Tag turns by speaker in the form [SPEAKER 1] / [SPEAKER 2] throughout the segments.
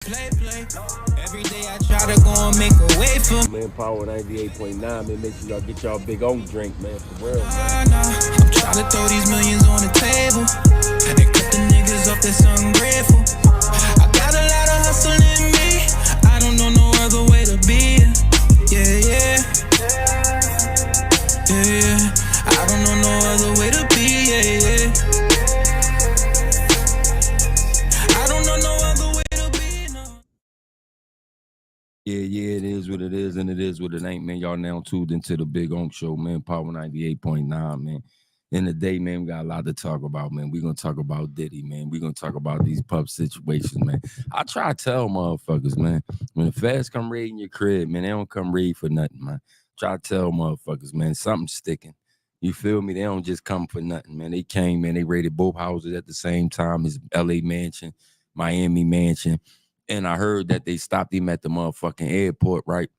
[SPEAKER 1] play. Every day I try to go and make a way for
[SPEAKER 2] man. Power 98.9, man. Make sure y'all get y'all big Unc drink, man. For real.
[SPEAKER 1] I'm trying to throw these millions on the table and cut the niggas off that's ungrateful. I got a lot of hustle in me. I don't know no other way to be. Yeah. I don't know no other way to be. Yeah. I don't know no other way to be. No.
[SPEAKER 2] Yeah, it is what it is, and it is what it ain't, man. Y'all now tuned into the Big Unc Show, man. Power 98.9, man. In the day, man, we got a lot to talk about, man. We're going to talk about Diddy, man. We're going to talk about these pup situations, man. I try to tell motherfuckers, man, when the feds come raiding your crib, man, they don't come raid for nothing, man. Try to tell motherfuckers, man, something's sticking. You feel me? They don't just come for nothing, man. They came, man. They raided both houses at the same time, his L.A. mansion, Miami mansion. And I heard that they stopped him at the motherfucking airport, right?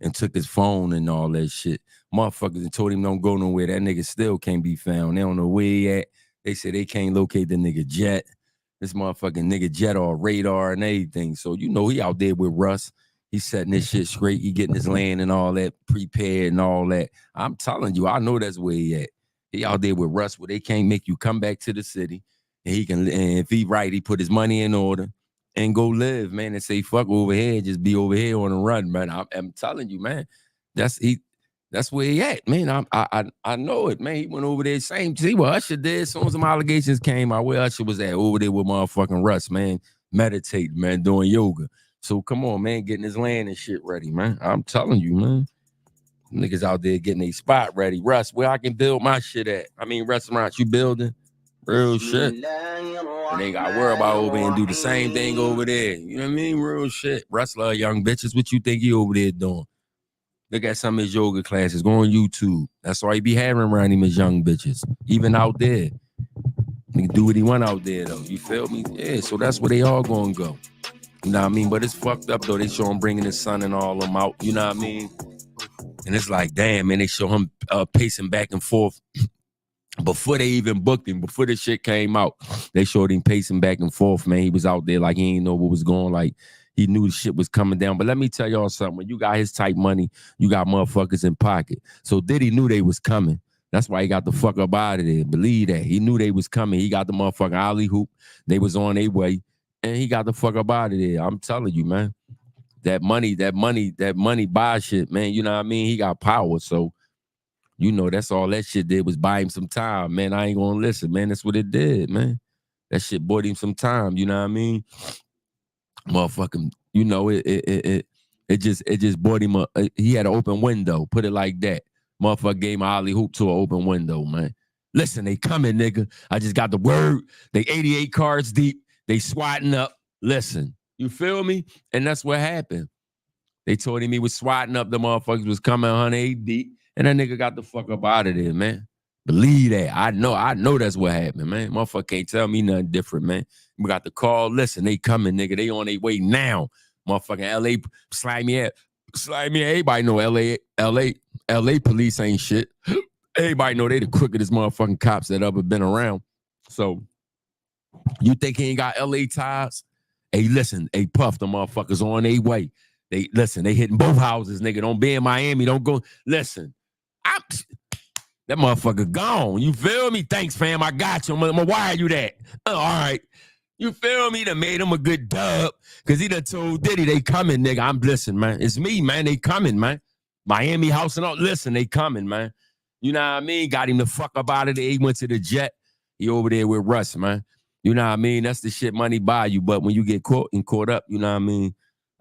[SPEAKER 2] And took his phone and all that shit. Motherfuckers and told him don't go nowhere. That nigga still can't be found. They don't know where he at. They said they can't locate the nigga jet. This motherfucking nigga jet on radar and everything. So you know he out there with Russ. He's setting this shit straight. He getting his land and all that prepared and all that. I'm telling you, I know that's where he at. He out there with Russ where they can't make you come back to the city. And he can, and if he right, he put his money in order and go live, man, and say, fuck over here, just be over here on the run, man. I'm telling you, man, that's where he at, man. I know it, man. He went over there, same, see what Usher did as soon as some allegations came out, where Usher was at, over there with motherfucking Russ, man, meditating, man, doing yoga. So come on, man, getting his land and shit ready, man. I'm telling you, man. Niggas out there getting a spot ready. Russ, where I can build my shit at? I mean, restaurants you building? Real shit. And they got to worry about over here and do the same thing over there. You know what I mean? Real shit. Russ love young bitches. What you think he over there doing? Look at some of his yoga classes. Go on YouTube. That's why he be having around him as young bitches. Even out there. He can do what he want out there, though. You feel me? Yeah, so that's where they all gonna go. You know what I mean? But it's fucked up, though. They show him bringing his son and all them out. You know what I mean? And it's like, damn, man, they show him pacing back and forth. Before they even booked him, before the shit came out, they showed him pacing back and forth, man. He was out there like he ain't know what was going, like he knew the shit was coming down. But let me tell y'all something. When you got his type money, you got motherfuckers in pocket. So Diddy knew they was coming. That's why he got the fuck up out of there. Believe that. He knew they was coming. He got the motherfucking alley hoop. They was on their way. And he got the fuck up out of there. I'm telling you, man. That money buys shit, man. You know what I mean? He got power, so you know, that's all that shit did was buy him some time, man. I ain't gonna listen, man. That's what it did, man. That shit bought him some time, you know what I mean? Motherfucking, you know, it just bought him he had an open window, put it like that. Motherfucker gave my alley hoop to an open window, man. Listen, they coming, nigga. I just got the word. They 88 cards deep. They swatting up. Listen, you feel me? And that's what happened. They told him he was swatting up. The motherfuckers was coming 108 deep. And that nigga got the fuck up out of there, man. Believe that. I know that's what happened, man. Motherfucker can't tell me nothing different, man. We got the call. Listen, they coming, nigga. They on their way now. Motherfucking L.A. slide me at. Everybody know L.A. police ain't shit. Everybody know they the quickest motherfucking cops that ever been around. So, you think he ain't got L.A. ties? Hey, listen. Hey, Puff, the motherfuckers on their way. They hitting both houses, nigga. Don't be in Miami. Don't go. Listen. That motherfucker gone. You feel me? Thanks, fam. I got you. I'm gonna wire you that. All right. You feel me? That made him a good dub. Cause he done told Diddy they coming, nigga. I'm listening, man. It's me, man. They coming, man. Miami house and all. Listen, they coming, man. You know what I mean? Got him the fuck up out of there. He went to the jet. He over there with Russ, man. You know what I mean? That's the shit money buy you. But when you get caught up, you know what I mean?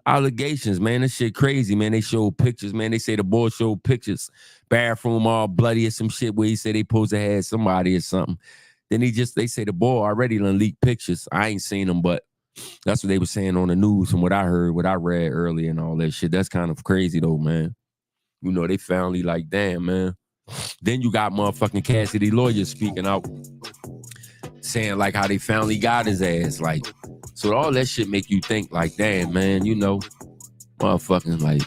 [SPEAKER 2] Allegations, man. That shit crazy, man. They show pictures, man. They say the boy showed pictures, bathroom all bloody or some shit where he said they supposed to have somebody or something. Then they say the boy already done leaked pictures. I ain't seen them, but that's what they were saying on the news from what I heard, what I read earlier and all that shit. That's kind of crazy though, man. You know, they finally like, damn, man. Then you got motherfucking Cassidy lawyers speaking out, saying like how they finally got his ass, like. So all that shit make you think like, damn, man, you know, motherfucking like,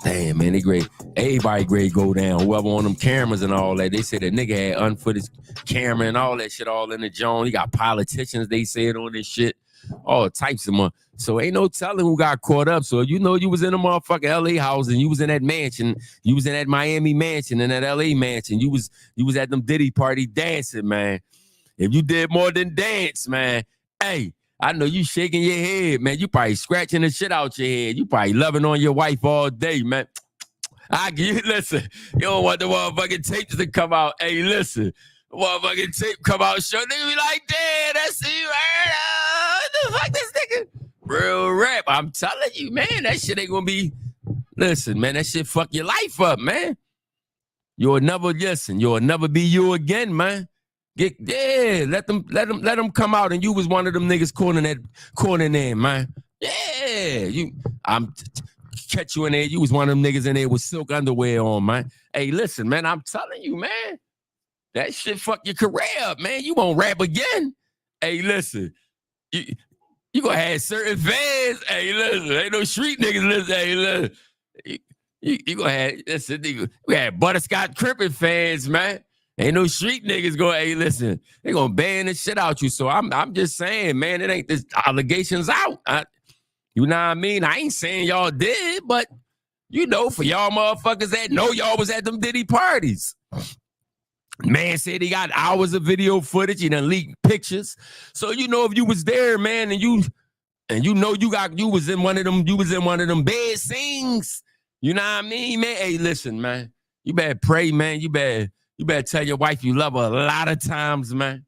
[SPEAKER 2] damn, man, they great. Everybody great go down. Whoever on them cameras and all that. They said that nigga had unfooted camera and all that shit all in the joint. He got politicians, they said, on this shit. all types of money. So ain't no telling who got caught up. So you know you was in a motherfucking LA house and you was in that mansion, you was in that Miami mansion and that LA mansion. You was at them Diddy party dancing, man. If you did more than dance, man, hey, I know you shaking your head, man. You probably scratching the shit out your head. You probably loving on your wife all day, man. Listen, you don't want the motherfucking tapes to come out. Hey, listen, the motherfucking tape come out, show nigga be like, damn, that's you, what the fuck this nigga? Real rap. I'm telling you, man, that shit ain't gonna be. Listen, man, that shit fuck your life up, man. You'll never be you again, man. Let them come out, and you was one of them niggas cornering in, man. Yeah, I'm catch you in there. You was one of them niggas in there with silk underwear on, man. Hey, listen, man, I'm telling you, man, that shit fuck your career up, man. You won't rap again. Hey, listen, you gonna have certain fans. Hey, listen, ain't no street niggas listen. Hey, listen, you gonna have listen, nigga. We had butterscotch crimping fans, man. Ain't no street niggas going, hey, listen, they gonna ban the shit out you. So I'm just saying, man, it ain't this allegations out. You know what I mean? I ain't saying y'all did, but you know, for y'all motherfuckers that know y'all was at them Diddy parties. Man said he got hours of video footage, he done leaked pictures. So you know if you was there, man, and you know you was in one of them bed scenes. You know what I mean, man? Hey, listen, man, you better pray, man. You better tell your wife you love her a lot of times, man.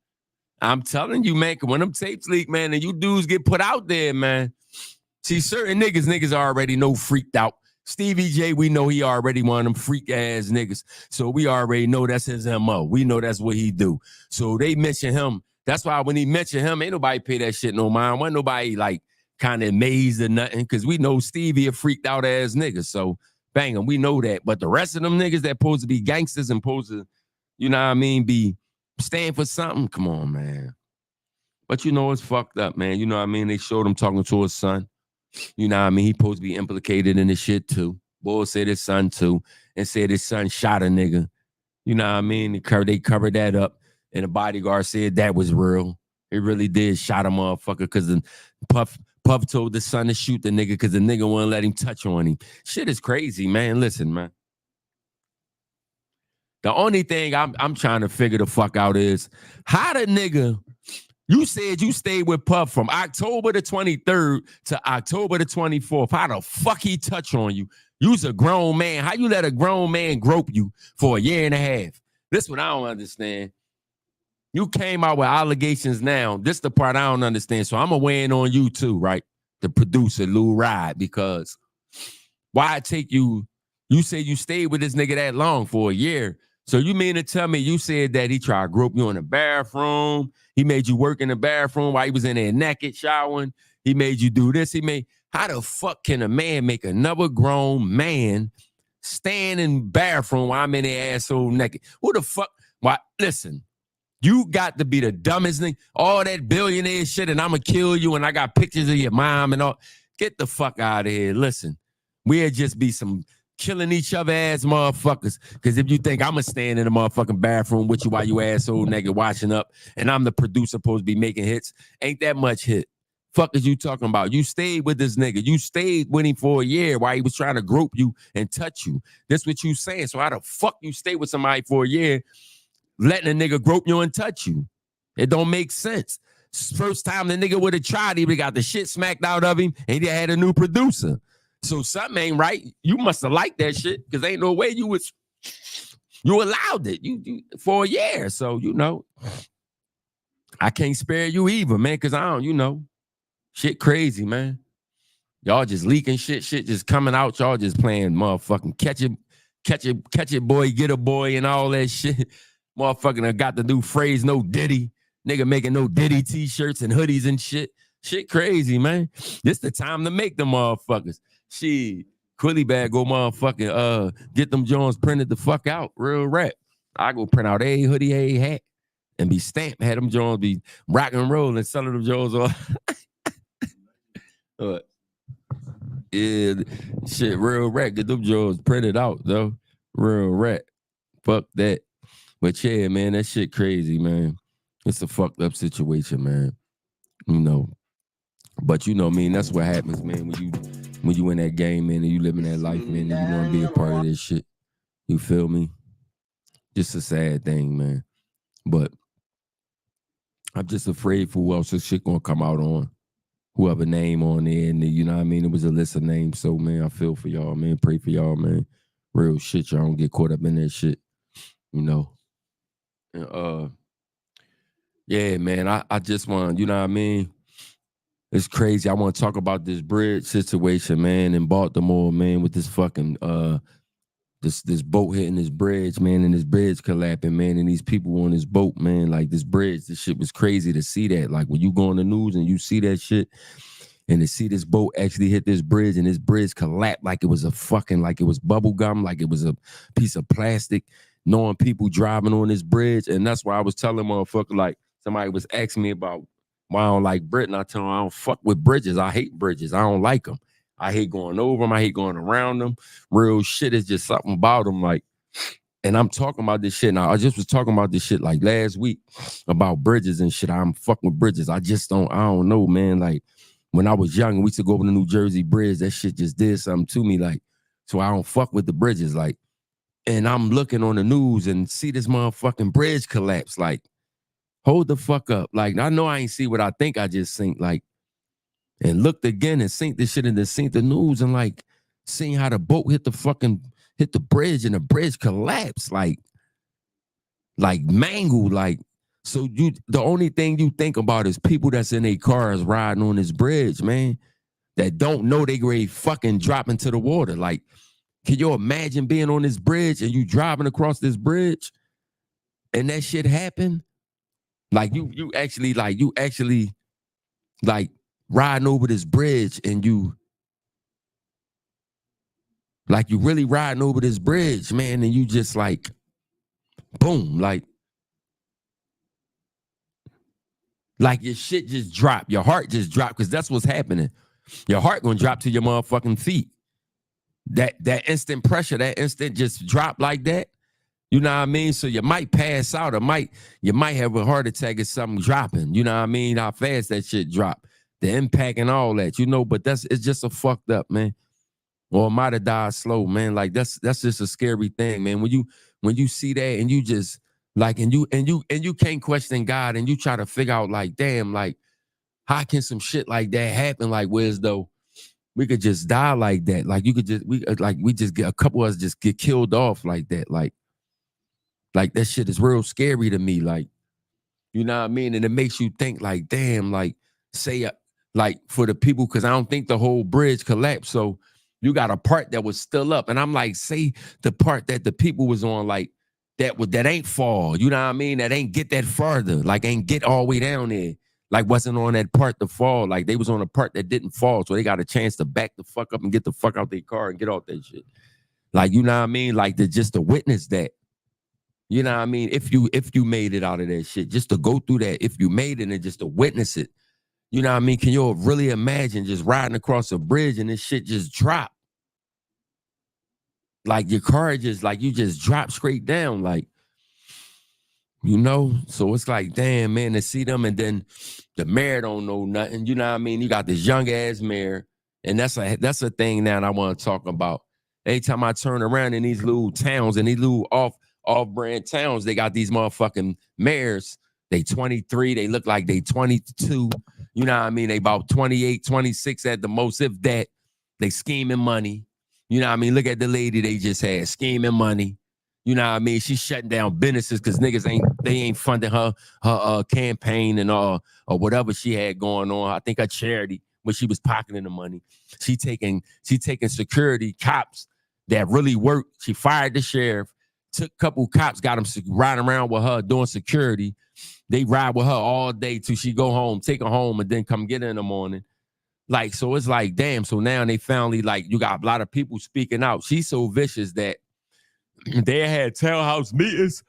[SPEAKER 2] I'm telling you, man, when them tapes leak, man, and you dudes get put out there, man. See, certain niggas already know freaked out. Stevie J, we know he already one of them freak ass niggas. So we already know that's his MO. We know that's what he do. So they mention him. That's why when he mentioned him, ain't nobody pay that shit no mind. Wasn't nobody like kind of amazed or nothing. Because we know Stevie a freaked out ass nigga. So bang him, we know that. But the rest of them niggas that supposed to be gangsters and supposed to, you know what I mean, be stand for something, come on, man. But you know it's fucked up, man. You know what I mean? They showed him talking to his son. You know what I mean? He supposed to be implicated in this shit too. Boy said his son too, and said his son shot a nigga. You know what I mean? They covered that up, and the bodyguard said that was real. He really did shot a motherfucker because Puff told the son to shoot the nigga because the nigga wouldn't let him touch on him. Shit is crazy, man. Listen, man. The only thing I'm trying to figure the fuck out is how the nigga. You said you stayed with Puff from October the 23rd to October the 24th. How the fuck he touch on you? You's a grown man. How you let a grown man grope you for a year and a half? This what I don't understand. You came out with allegations now. This the part I don't understand. So I'm going to weigh in on you too, right? The producer, Lou Ride, because why take you? You said you stayed with this nigga that long for a year. So you mean to tell me you said that he tried to grope you in the bathroom? He made you work in the bathroom while he was in there naked showering? He made you do this? How the fuck can a man make another grown man stand in bathroom while I'm in their asshole naked? Who the fuck? Why? Listen, you got to be the dumbest thing. All that billionaire shit and I'm going to kill you and I got pictures of your mom and all. Get the fuck out of here. Listen, we'll just be some killing each other ass motherfuckers. Because if you think I'm going to stand in the motherfucking bathroom with you while you asshole nigga watching up and I'm the producer supposed to be making hits, ain't that much hit. Fuck is you talking about? You stayed with this nigga. You stayed with him for a year while he was trying to grope you and touch you. That's what you saying. So how the fuck you stay with somebody for a year letting a nigga grope you and touch you? It don't make sense. First time the nigga would have tried, he would have got the shit smacked out of him and he had a new producer. So something ain't right. You must have liked that shit because ain't no way you allowed it you for a year. So, you know, I can't spare you either, man, because I don't, you know, shit crazy, man. Y'all just leaking shit just coming out. Y'all just playing motherfucking catch it, boy, get a boy and all that shit. Motherfucking I got the new phrase, no Diddy. Nigga making no Diddy t-shirts and hoodies and shit. Shit crazy, man. This the time to make them motherfuckers. Shit, Quilly bag go motherfucking get them Jones printed the fuck out. Real rap. I go print out a hoodie, a hat, and be stamped. Had them Jones be rock and roll and selling them Jones off. Yeah, shit, real rap. Get them Jones printed out, though. Real rap. Fuck that. But yeah, man, that shit crazy, man. It's a fucked up situation, man. You know. But you know, man, that's what happens, man, when you in that game, man, and you living that life, man, and you want to be a part of this shit. You feel me? Just a sad thing, man. But I'm just afraid for who else this shit gonna come out on. Whoever name on there, and you know what I mean? It was a list of names. So man, I feel for y'all, man. Pray for y'all, man. Real shit. Y'all don't get caught up in that shit. You know. And, yeah, man. I just want, you know what I mean? It's crazy. I want to talk about this bridge situation, man, in Baltimore, man, with this fucking this boat hitting this bridge, man, and this bridge collapsing, man, and these people on this boat, man, like this bridge, this shit was crazy to see that. Like when you go on the news and you see that shit, and to see this boat actually hit this bridge and this bridge collapsed like it was like it was bubble gum, like it was a piece of plastic, knowing people driving on this bridge. And that's why I was telling motherfucker, like somebody was asking me about why I don't like Britain. I tell them I don't fuck with bridges. I hate bridges. I don't like them. I hate going over them. I hate going around them. Real shit is just something about them. Like, and I'm talking about this shit now. I just was talking about this shit like last week about bridges and shit. I'm fucking with bridges. I don't know, man. Like when I was young, we used to go over the New Jersey Bridge. That shit just did something to me. Like, so I don't fuck with the bridges. Like, and I'm looking on the news and see this motherfucking bridge collapse. Like, hold the fuck up. Like, I know I ain't see what I think I just seen. Like, and looked again and seen this shit and then seen the news and like seeing how the boat hit the bridge and the bridge collapsed. Like mangled. Like, so the only thing you think about is people that's in their cars riding on this bridge, man, that don't know they ready fucking drop into the water. Like, can you imagine being on this bridge and you driving across this bridge and that shit happen? Like you actually riding over this bridge and you really riding over this bridge, man, and you just like, boom, like your shit just dropped. Your heart just dropped because that's what's happening. Your heart gonna drop to your motherfucking feet. That instant pressure, that instant just drop like that. You know what I mean? So you might pass out or you might have a heart attack or something dropping. You know what I mean? How fast that shit drop. The impact and all that, you know, but it's just a fucked up, man. Or it might have died slow, man. Like that's just a scary thing, man. When you see that and you just like and you can't question God and you try to figure out like, damn, like how can some shit like that happen? Like, whereas though we could just die like that. Like you could just we just get a couple of us just get killed off like that. Like that shit is real scary to me. Like, you know what I mean? And it makes you think like, damn, like say like for the people, because I don't think the whole bridge collapsed. So you got a part that was still up. And I'm like, say the part that the people was on, like that ain't fall. You know what I mean? That ain't get that farther. Like ain't get all the way down there. Like wasn't on that part to fall. Like they was on a part that didn't fall. So they got a chance to back the fuck up and get the fuck out their car and get off that shit. Like, you know what I mean? Like just to witness that. You know what I mean? If you made it out of that shit, just to go through that, if you made it and just to witness it, you know what I mean? Can you really imagine just riding across a bridge and this shit just drop? Like your car just, like you just drop straight down, like, you know? So it's like, damn, man, to see them and then the mayor don't know nothing. You know what I mean? You got this young ass mayor, and that's a thing now that I want to talk about. Every time I turn around in these little towns and these little off-brand towns, they got these motherfucking mayors. They 23, they look like they 22. You know what I mean? They about 28, 26 at the most, if that. They scheming money. You know what I mean? Look at the lady they just had, scheming money. You know what I mean? She's shutting down businesses because niggas ain't funding her campaign and or whatever she had going on. I think her charity, when she was pocketing the money. She taking security cops that really work. She fired the sheriff, took a couple cops, got them riding around with her doing security. They ride with her all day till she go home, take her home, and then come get her in the morning. Like, so it's like, damn. So now they finally, like, you got a lot of people speaking out. She's so vicious that they had townhouse meetings,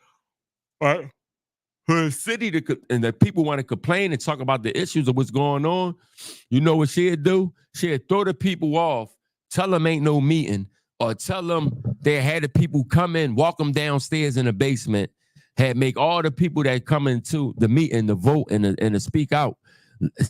[SPEAKER 2] right? Her city, and the people want to complain and talk about the issues of what's going on. You know what she'd do? She'd throw the people off, tell them ain't no meeting, or tell them they had the people come in, walk them downstairs in the basement, had make all the people that come into the meeting, the vote, and to speak out,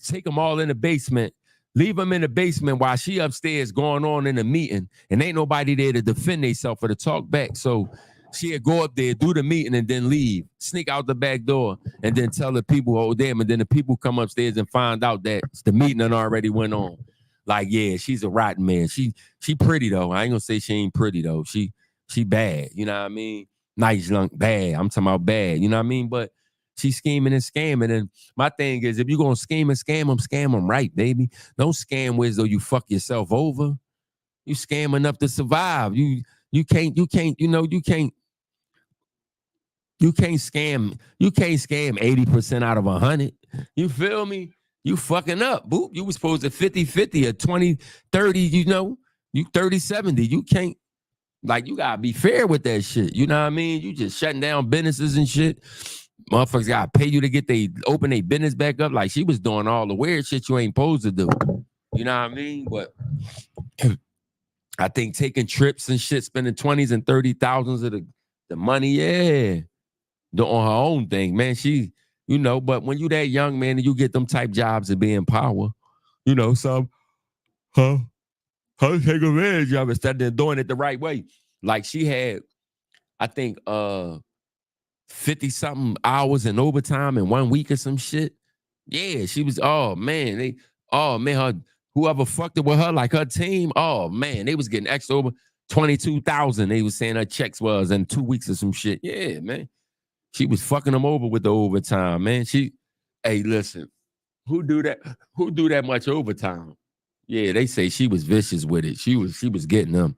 [SPEAKER 2] take them all in the basement, Leave them in the basement while she upstairs going on in a meeting, and ain't nobody there to defend themselves or to talk back. So she'd go up there, do the meeting, and then leave, sneak out the back door, and then tell the people, oh, damn. And then the people come upstairs and find out that the meeting done already went on. Like, yeah, she's a rotten man. She pretty, though. I ain't gonna say she ain't pretty, though. She bad. You know what I mean? Nice, young, bad. I'm talking about bad. You know what I mean? But she's scheming and scamming. And my thing is, if you're going to scheme and scam them right, baby. Don't scam with as though you fuck yourself over. You scam enough to survive. You can't scam 80% out of 100. You feel me? You fucking up, boop. You was supposed to 50-50 or 20-30, you 30-70. You can't, like, you gotta be fair with that shit. You know what I mean? You just shutting down businesses and shit. Motherfuckers gotta pay you to get open their business back up. Like, she was doing all the weird shit you ain't supposed to do. You know what I mean? But I think taking trips and shit, spending 20s and 30,000s of the money, yeah, on her own thing, man. She, but when you that young, man, and you get them type jobs and be in power, some her take advantage of it instead of doing it the right way. Like, she had, I think, 50-something hours in overtime in 1 week or some shit. Yeah, she was, her, whoever fucked it with her, like her team, oh man, they was getting extra over 22,000. They was saying her checks was in 2 weeks or some shit. Yeah, man. She was fucking them over with the overtime, man. Hey, listen, who do that much overtime? Yeah, they say she was vicious with it. She was getting them.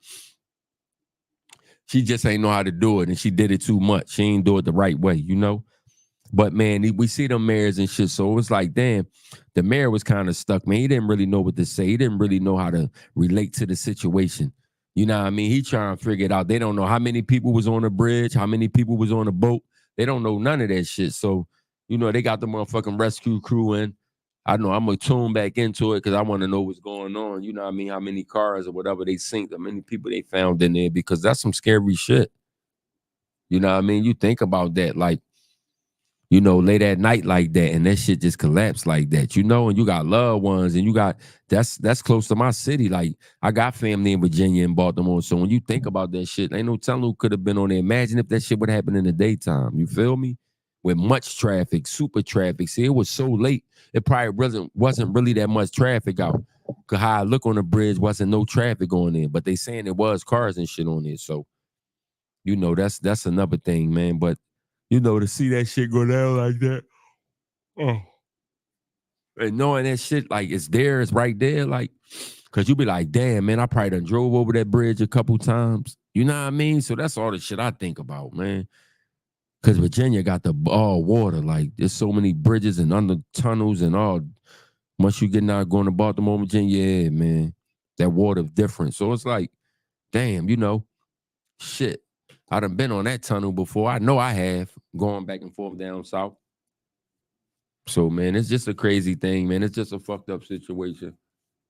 [SPEAKER 2] She just ain't know how to do it, and she did it too much. She ain't do it the right way, But, man, we see them mayors and shit, so it was like, damn, the mayor was kind of stuck, man. He didn't really know what to say. He didn't really know how to relate to the situation. You know what I mean? He trying to figure it out. They don't know how many people was on the bridge, how many people was on the boat. They don't know none of that shit. So, they got the motherfucking rescue crew in. I know I'm going to tune back into it because I want to know what's going on. You know what I mean? How many cars or whatever they sink, how many people they found in there, because that's some scary shit. You know what I mean? You think about that, like, late at night like that, and that shit just collapsed like that, and you got loved ones, and you got, that's close to my city. Like, I got family in Virginia and Baltimore. So when you think about that shit, ain't no telling who could have been on there. Imagine if that shit would happen in the daytime. You feel me? With much traffic, super traffic. See, it was so late, it probably wasn't really that much traffic out. Cause how I look on the bridge, wasn't no traffic on there. But they saying it was cars and shit on there. So, that's another thing, man. But to see that shit go down like that, and knowing that shit, like, it's right there, like, cause you be like, damn, man, I probably done drove over that bridge a couple times. You know what I mean? So that's all the shit I think about, man. Cause Virginia got the water, like, there's so many bridges and under tunnels and all. Once you get out going to Baltimore, Virginia, yeah, man, that water different. So it's like, damn, shit. I done been on that tunnel before. I know I have, going back and forth down south. So, man, it's just a crazy thing, man. It's just a fucked up situation.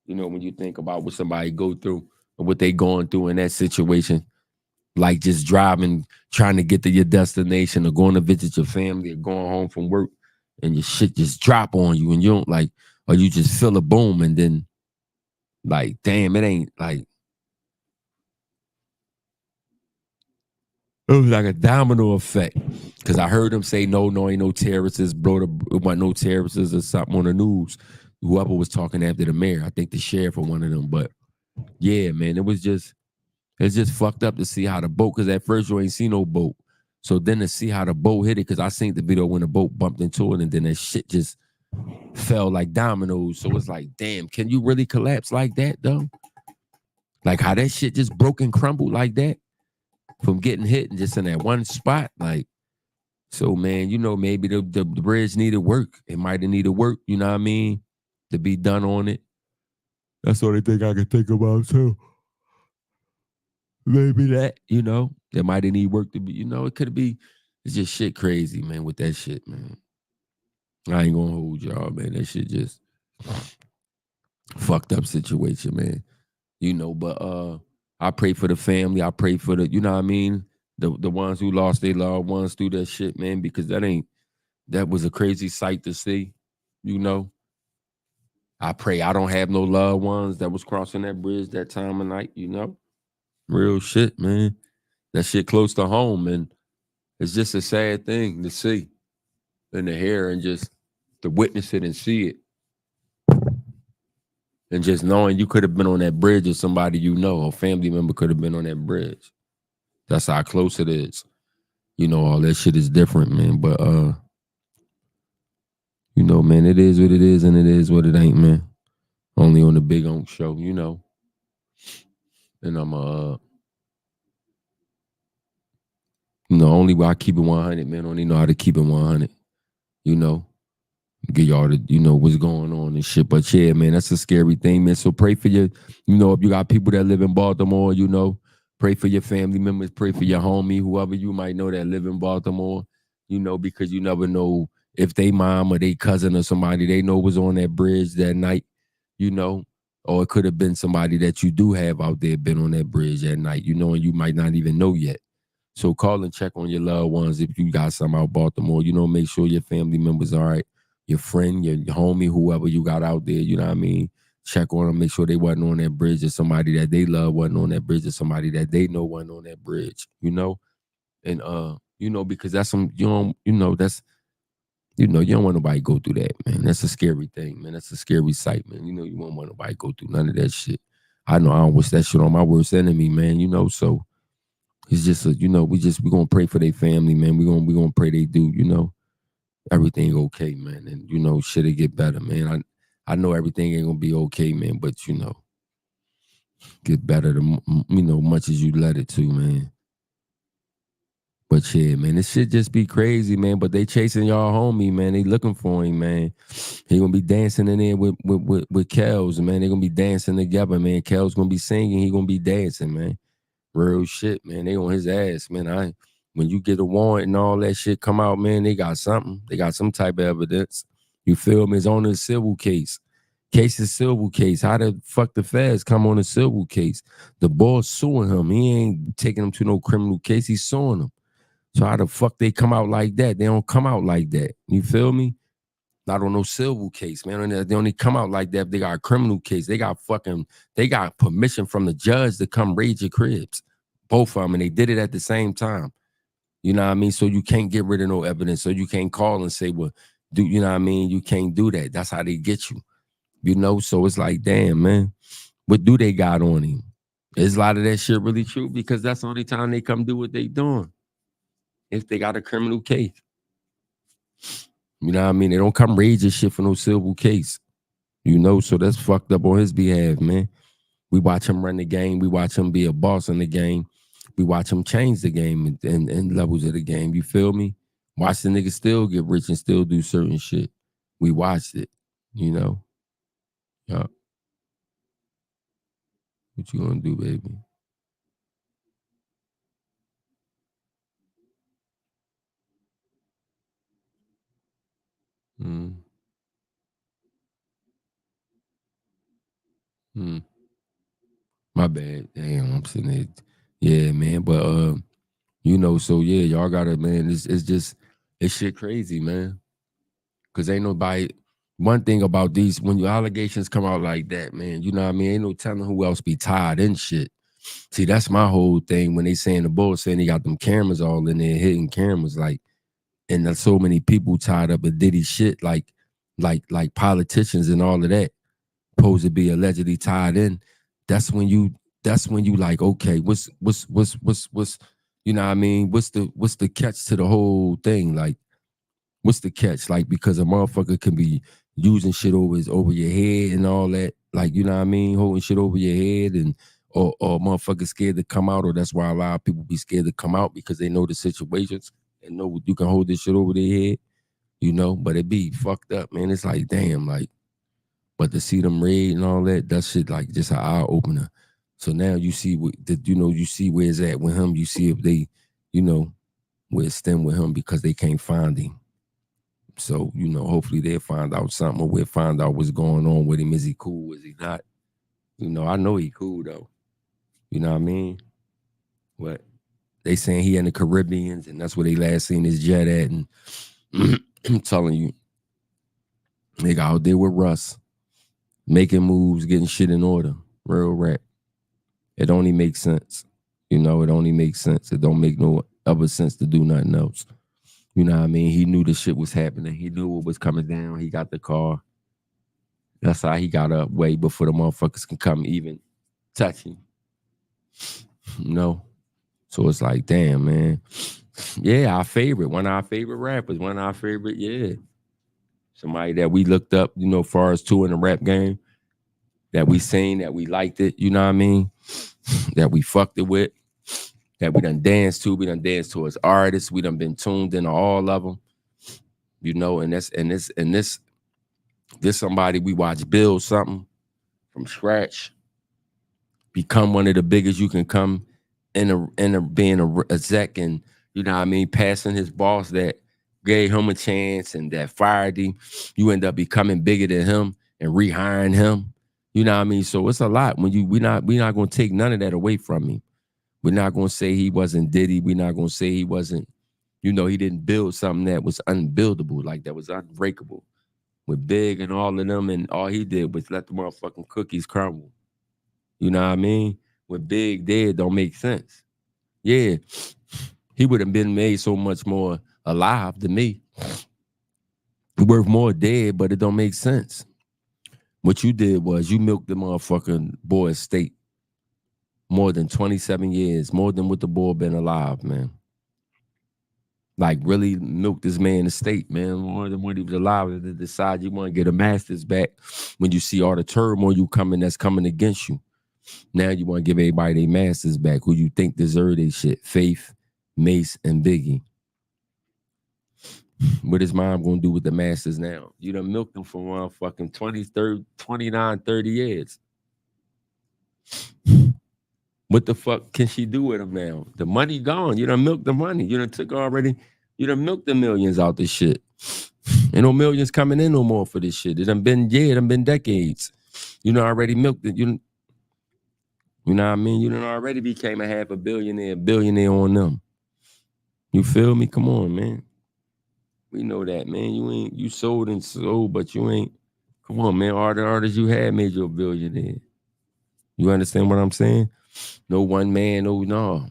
[SPEAKER 2] When you think about what somebody go through and what they going through in that situation, like just driving, trying to get to your destination or going to visit your family or going home from work, and your shit just drop on you and you don't like, or you just feel a boom and then like, damn, it ain't like, it was like a domino effect. Because I heard them say, no, ain't no terrorists, bro. It wasn't no terrorists or something on the news. Whoever was talking after the mayor, I think the sheriff or one of them. But yeah, man, it's just fucked up to see how the boat, because at first you ain't see no boat. So then to see how the boat hit it, because I seen the video when the boat bumped into it and then that shit just fell like dominoes. So it's like, damn, can you really collapse like that, though? Like how that shit just broke and crumbled like that from getting hit and just in that one spot. Like, so, man, maybe the bridge needed work. It might have needed work, you know what I mean, to be done on it. That's the only thing I can think about, too. Maybe that, it might have need work to be, it could be, it's just shit crazy, man, with that shit, man. I ain't gonna hold y'all, man. That shit just fucked up situation, man. But I pray for the family. I pray for the, you know what I mean? The ones who lost their loved ones through that shit, man, because that was a crazy sight to see, I pray I don't have no loved ones that was crossing that bridge that time of night, you know? Real shit, man. That shit close to home, and it's just a sad thing to see and to hear and just to witness it and see it. And just knowing you could have been on that bridge with somebody you know, a family member could have been on that bridge. That's how close it is. You know, all that shit is different, man. But you know, man, it is what it is and it is what it ain't, man. Only on the Big Unc Show, you know. And I'm you know, only way I keep it 100, man. Only know how to keep it 100. You know, get y'all to, you know, what's going on and shit. But yeah, man, that's a scary thing, man. So pray for your, you know, if you got people that live in Baltimore, you know, pray for your family members, pray for your homie, whoever you might know that live in Baltimore, you know, because you never know if they mom or they cousin or somebody they know was on that bridge that night, you know, or it could have been somebody that you do have out there been on that bridge that night, you know, and you might not even know yet. So call and check on your loved ones if you got some out Baltimore. You know, make sure your family members all right. Your friend, your homie, whoever you got out there, you know what I mean? Check on them, make sure they wasn't on that bridge, or somebody that they love wasn't on that bridge, or somebody that they know wasn't on that bridge, you know? And you know, because that's some you don't, you know, that's you know, you don't want nobody to go through that, man. That's a scary thing, man. That's a scary sight, man. You know, you won't want nobody to go through none of that shit. I know I don't wish that shit on my worst enemy, man, you know, so it's just a, you know, we gonna pray for their family, man. We gonna pray they do, you know, everything okay, man. And you know, shit'll get better, man. I know everything ain't gonna be okay, man, but you know, get better the you know, much as you let it to, man. But yeah, man, this shit just be crazy, man. But they chasing y'all homie, man. They looking for him, man. He gonna be dancing in there with Kels, man. They gonna be dancing together, man. Kels gonna be singing, he gonna be dancing, man. Real shit, man. They on his ass, man. When you get a warrant and all that shit come out, man, they got something. They got some type of evidence. You feel me? It's on a civil case. Case is civil case. How the fuck the feds come on a civil case? The boss suing him. He ain't taking him to no criminal case. He's suing him. So how the fuck they come out like that? They don't come out like that. You feel me? Not on no civil case, man. They only come out like that if they got a criminal case. They got permission from the judge to come raid your cribs. Both of them, and they did it at the same time. You know what I mean? So you can't get rid of no evidence. So you can't call and say, well, you know what I mean? You can't do that. That's how they get you. You know, so it's like, damn, man, what do they got on him? Is a lot of that shit really true? Because that's the only time they come do what they doing. If they got a criminal case. You know what I mean? They don't come raid your shit for no civil case. You know, so that's fucked up on his behalf, man. We watch him run the game. We watch him be a boss in the game. We watch him change the game and levels of the game. You feel me? Watch the nigga still get rich and still do certain shit. We watched it, you know. Yeah. What you gonna do, baby? Mm. Mm. My bad. Damn, I'm sitting there. Yeah, man. But you know, so yeah, y'all gotta, man, it's just it's shit crazy, man. Cause ain't nobody one thing about these when your allegations come out like that, man, you know what I mean? Ain't no telling who else be tied in shit. See, that's my whole thing when they saying the bull saying they got them cameras all in there, hitting cameras, like, and there's so many people tied up in Diddy shit, like politicians and all of that, supposed to be allegedly tied in. That's when you like, okay, what's you know what I mean? What's the catch to the whole thing? Like, what's the catch? Like, because a motherfucker can be using shit over your head and all that. Like, you know what I mean? Holding shit over your head and or motherfuckers scared to come out, or that's why a lot of people be scared to come out because they know the situations and know you can hold this shit over their head, you know. But it be fucked up, man. It's like, damn, like, but to see them raid and all that shit like just an eye opener. So now you see you know, you see where it's at with him. You see if they, you know, where it's stem with him because they can't find him. So, you know, hopefully they'll find out something, or we'll find out what's going on with him. Is he cool? Is he not? You know, I know he cool though. You know what I mean? But they saying he in the Caribbeans, and that's where they last seen his jet at. And I'm telling you, nigga out there with Russ. making moves, getting shit in order. Real rap. It only makes sense. You know, it only makes sense. It don't make no other sense to do nothing else. You know what I mean? He knew the shit was happening. He knew what was coming down. He got the car. That's how he got up way before the motherfuckers can come even touch him. You know? So it's like, damn, man. Yeah, one of our favorite rappers, one of our favorite, yeah. Somebody that we looked up, you know, far as two in the rap game, that we seen, that we liked it, you know what I mean? That we fucked it with, that we done danced to. We done danced to as artists. We done been tuned into all of them, you know, and this somebody we watch build something from scratch, become one of the biggest you can come in a being a exec, and you know what I mean, passing his boss that gave him a chance and that fired him. You end up becoming bigger than him and rehiring him. You know what I mean? So it's a lot when we're not gonna take none of that away from him. We're not gonna say he wasn't Diddy. We're not gonna say he wasn't, you know, he didn't build something that was unbuildable, like that was unbreakable. With Big and all of them, and all he did was let the motherfucking cookies crumble. You know what I mean? When Big dead don't make sense. Yeah, he would have been made so much more alive than me. Worth more dead, but it don't make sense. What you did was you milked the motherfucking boy estate more than 27 years, more than what the boy been alive, man. Like really milked this man estate, man, more than when he was alive. To decide you want to get a master's back when you see all the turmoil that's coming against you. Now you want to give everybody their masters back who you think deserve their shit. Faith, Mace, and Biggie. What is mom going to do with the masters now? You done milked them for motherfucking 29, 30 years. What the fuck can she do with them now? The money gone. You done milked the money. You done milked the millions out this shit. Ain't no millions coming in no more for this shit. It done been decades. You know, already milked it. You know what I mean? You done already became a half a billionaire on them. You feel me? Come on, man. We know that, man. You sold and sold, but you ain't. Come on, man. All the artists you had made you a billionaire. You understand what I'm saying? No one man, no.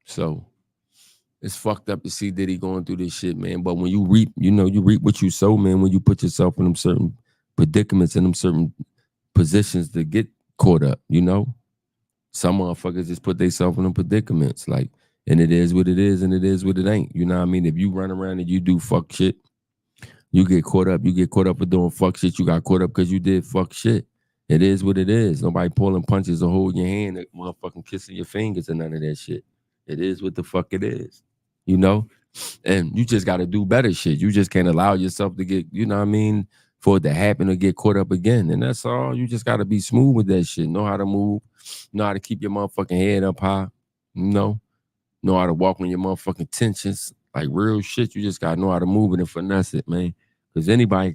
[SPEAKER 2] So it's fucked up to see Diddy going through this shit, man. But when you reap, you reap what you sow, man. When you put yourself in them certain predicaments and them certain positions to get caught up, you know. Some motherfuckers just put themselves in them predicaments, like, and it is what it is, and it is what it ain't. You know what I mean? If you run around and you do fuck shit, you get caught up. You get caught up for doing fuck shit. You got caught up because you did fuck shit. It is what it is. Nobody pulling punches or holding your hand, or motherfucking kissing your fingers, and none of that shit. It is what the fuck it is. You know? And you just got to do better shit. You just can't allow yourself to get, you know what I mean, for it to happen or get caught up again. And that's all. You just got to be smooth with that shit. Know how to move. Know how to keep your motherfucking head up high. Know how to walk on your motherfucking tensions. Like real shit. You just got to know how to move it and finesse it, man. Because anybody